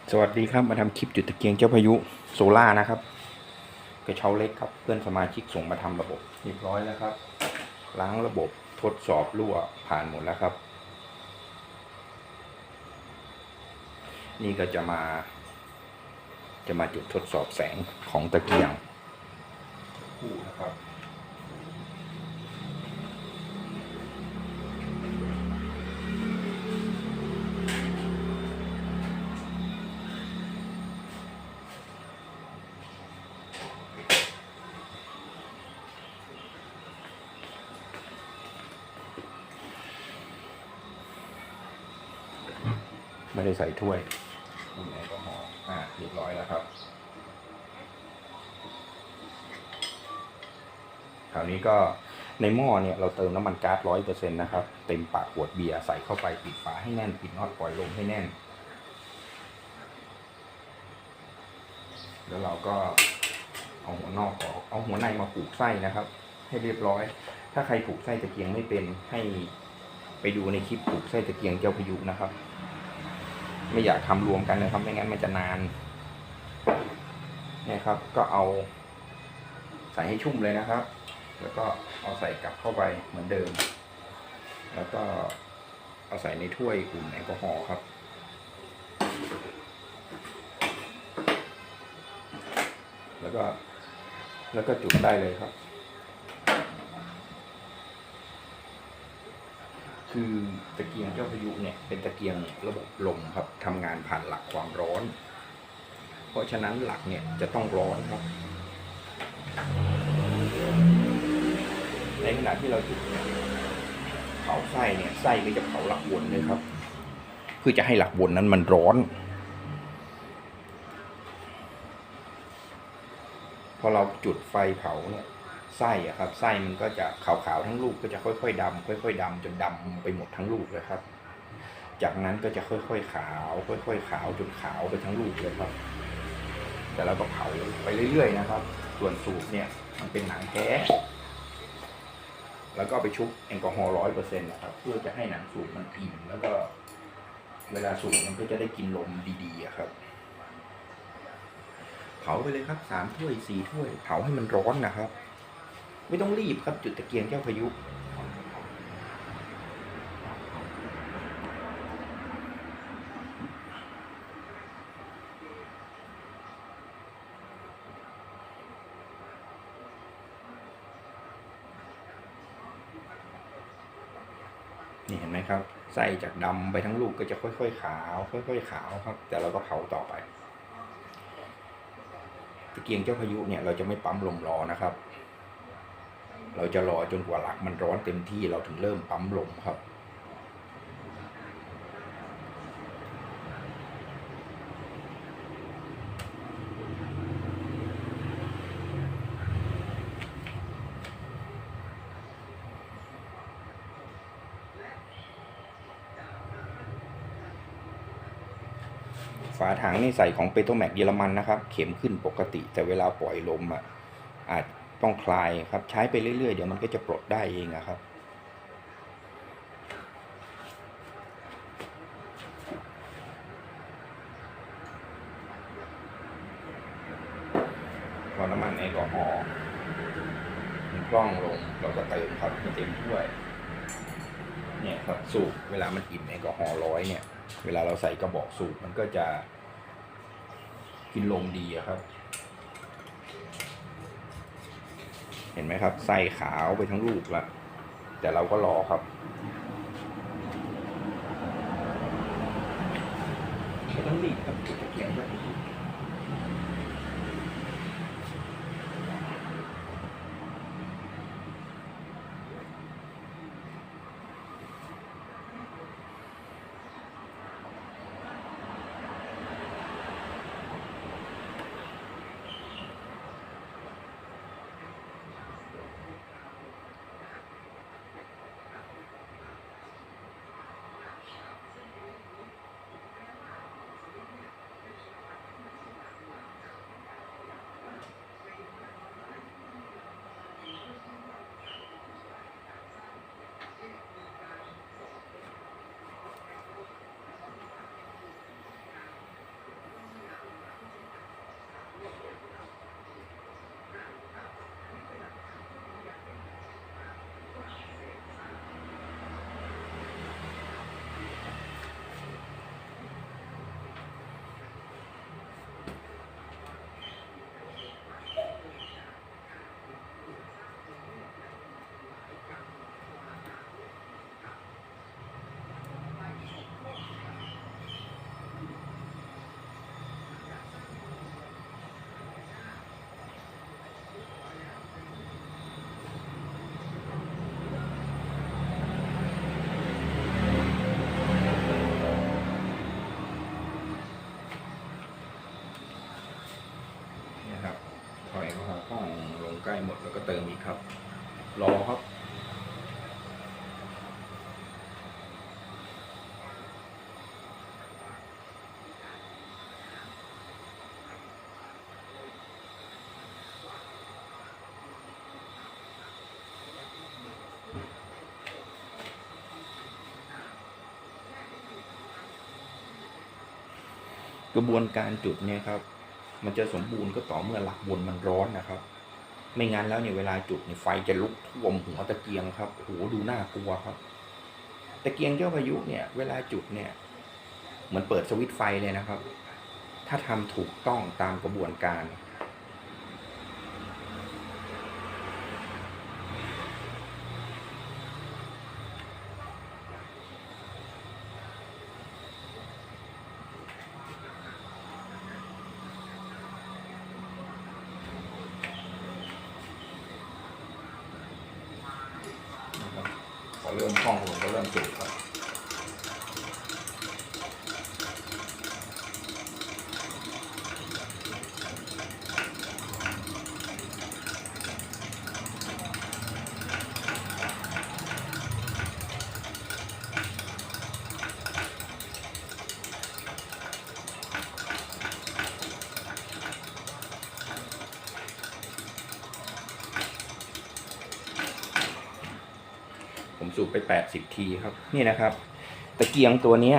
สวัสดีครับมาทำคลิปจุดตะเกียงเจ้าพายุโซล่านะครับกระเช้าเล็กครับเพื่อนสมาชิกส่งมาทำระบบเรียบร้อยแล้วครับล้างระบบทดสอบรั่วผ่านหมดแล้วครับนี่ก็จะมาจุดทดสอบแสงของตะเกียงคู่นะครับไม่ได้ใส่ถ้วยอุ่นแอลกอฮอล์เรียบร้อยแล้วครับคราวนี้ก็ในหม้อเนี่ยเราเติมน้ำมันก๊าซ100%นะครับเต็มปากขวดเบียร์ใส่เข้าไปปิดฝาให้แน่นปิดน็อตปล่อยลมให้แน่นแล้วเราก็เอาหัวนอกออกเอาหัวในมาผูกไส้นะครับให้เรียบร้อยถ้าใครผูกไส้ตะเกียงไม่เป็นให้ไปดูในคลิปผูกไส้ตะเกียงเจ้าพายุนะครับไม่อยากทำรวมกันนะครับไม่งั้นมันจะนานเนี่ยครับก็เอาใส่ให้ชุ่มเลยนะครับแล้วก็เอาใส่กลับเข้าไปเหมือนเดิมแล้วก็เอาใส่ในถ้วยอุ่นแอลกอฮอล์ครับแล้วก็จุดได้เลยครับคือตะเกียงเจ้าพายุเนี่ยเป็นตะเกียงระบบลมครับทำงานผ่านหลักความร้อนเพราะฉะนั้นหลักเนี่ยจะต้องร้อนครับในขณะที่เราจุดเผาไส้เนี่ยไส้ก็จะเผาหลักวนเลยครับเพื่อจะให้หลักวนนั้นมันร้อนพอเราจุดไฟเผาเนี่ยไส้อะครับไส้มันก็จะขาวๆทั้งลูกก็จะค่อยๆดำค่อยๆดำจนดำไปหมดทั้งลูกเลยครับจากนั้นก็จะค่อยๆขาวค่อยๆขาวจนขาวไปทั้งลูกเลยครับแต่เราก็เผาไปเรื่อยๆนะครับส่วนสูบเนี่ยมันเป็นหนังแท้แล้วก็ไปชุบแอลกอฮอล์100%นะครับเพื่อจะให้หนังสูบมันอิ่มแล้วก็เวลาสูบมันก็จะได้กินลมดีๆครับเผาไปเลยครับ3 ถ้วย 4 ถ้วยเผาให้มันร้อนนะครับไม่ต้องรีบครับจุดตะเกียงเจ้าพายุนี่เห็นไหมครับไส้จากดำไปทั้งลูกก็จะค่อยๆขาวค่อยๆขาวครับแต่เราก็เผาต่อไปตะเกียงเจ้าพายุเนี่ยเราจะไม่ปั๊มลมรอนะครับเราจะรอจนกว่าหลักมันร้อนเต็มที่เราถึงเริ่มปั๊มลมครับฝาถังนี่ใส่ของเปโตรแมกเยอรมันนะครับเข็มขึ้นปกติแต่เวลาปล่อยลมอาจต้องคลายครับใช้ไปเรื่อยๆเดี๋ยวมันก็จะปลดได้เองครับพอน้ำมันแอลกอฮอล์มันกล้องลงเราก็เติมครับให้เต็มถ้วยเนี่ยครับสูบเวลามันอิ่มแอลกอฮอล์100เนี่ยเวลาเราใส่กระบอกสูบมันก็จะกินลมดีครับเห็นไหมครับไส้ขาวไปทั้งลูกแล้วแต่เราก็รอครับไม่ต้องรีบครับจุดตะเกียงไว้ ล้หมดแล้วก็เติมอีกครับรอครับกระบวนการจุดเนี่ยครับมันจะสมบูรณ์ก็ต่อเมื่อหลักวนมันร้อนนะครับ ไม่งั้นแล้วเนี่ยเวลาจุดเนี่ยไฟจะลุกท่วมหัวตะเกียงครับโอ้โหดูน่ากลัวครับตะเกียงเจ้าพายุเนี่ยเวลาจุดเนี่ยเหมือนเปิดสวิตช์ไฟเลยนะครับ ถ้าทำถูกต้องตามกระบวนการนะครับพอเริ่มคล่องผมก็เริ่มจุดครับผมสูบไป80ทีครับนี่นะครับตะเกียงตัวนี้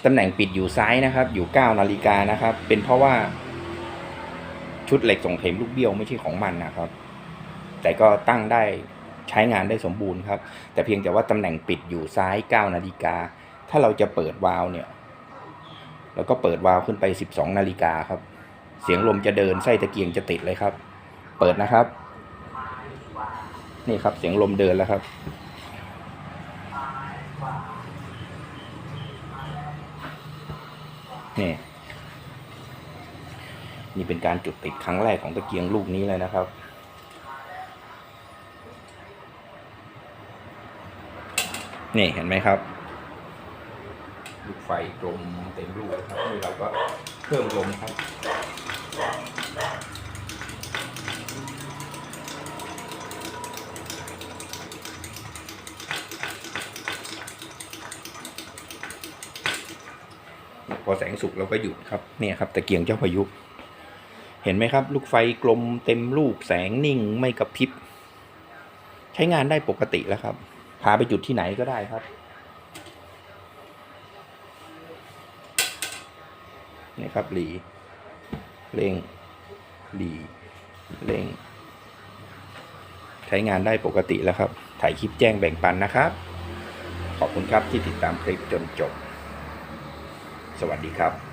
ตำแหน่งปิดอยู่ซ้ายนะครับอยู่9 นาฬิกานะครับเป็นเพราะว่าชุดเหล็กส่งเข็มลูกเบี้ยวไม่ใช่ของมันนะครับแต่ก็ตั้งได้ใช้งานได้สมบูรณ์ครับแต่เพียงแต่ว่าตำแหน่งปิดอยู่ซ้าย9 นาฬิกาถ้าเราจะเปิดวาล์วเนี่ยแล้วก็เปิดวาล์วขึ้นไป12 นาฬิกาครับเสียงลมจะเดินไส้ตะเกียงจะติดเลยครับเปิดนะครับนี่ครับเสียงลมเดินแล้วครับนี่เป็นการจุดติดครั้งแรกของตะเกียงลูกนี้เลยนะครับนี่เห็นไหมครับลูกไฟกลมเต็มลูกครับนี่เราก็เพิ่มลมครับพอแสงสุกเราก็หยุดครับเนี่ยครับตะเกียงเจ้าพายุเห็นไหมครับลูกไฟกลมเต็มลูกแสงนิ่งไม่กระพริบใช้งานได้ปกติแล้วครับพาไปจุดที่ไหนก็ได้ครับนี่ครับหลีเร่งหลีเร่งใช้งานได้ปกติแล้วครับถ่ายคลิปแจ้งแบ่งปันนะครับขอบคุณครับที่ติดตามคลิปจนจบสวัสดีครับ